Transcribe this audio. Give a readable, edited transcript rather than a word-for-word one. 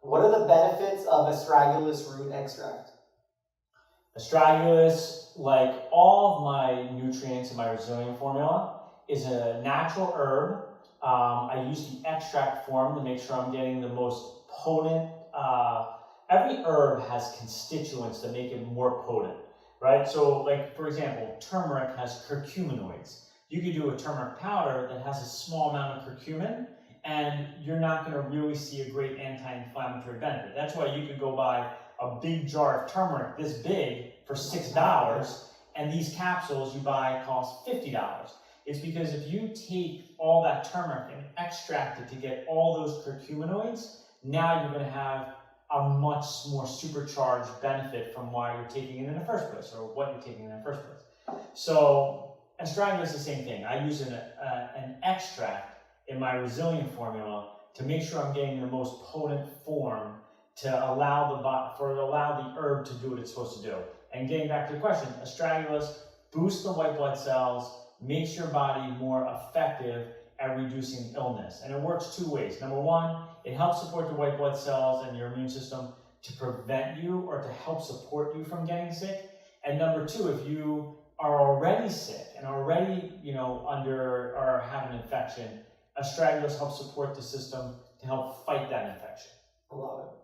What are the benefits of astragalus root extract? Astragalus, like all of my nutrients in my resilient formula, is a natural herb. I use the extract form to make sure I'm getting the most potent. Every herb has constituents that make it more potent, right? So, like for example, turmeric has curcuminoids. You could do a turmeric powder that has a small amount of curcumin, and you're not going to really see a great anti-inflammatory benefit. That's why you could go buy a big jar of turmeric this big for $6, and these capsules you buy cost $50. It's because if you take all that turmeric and extract it to get all those curcuminoids, now you're going to have a much more supercharged benefit from why you're taking it in the first place, or what you're taking in the first place. So astragalus is the same thing. I use an extract in my resilient formula to make sure I'm getting the most potent form to allow the herb to do what it's supposed to do. And getting back to the question, astragalus boosts the white blood cells, makes your body more effective at reducing illness. And it works two ways. Number one, it helps support the white blood cells and your immune system to prevent you or to help support you from getting sick. And number two, if you are already sick and already, under or have an infection, astragalus helps support the system to help fight that infection. I love it.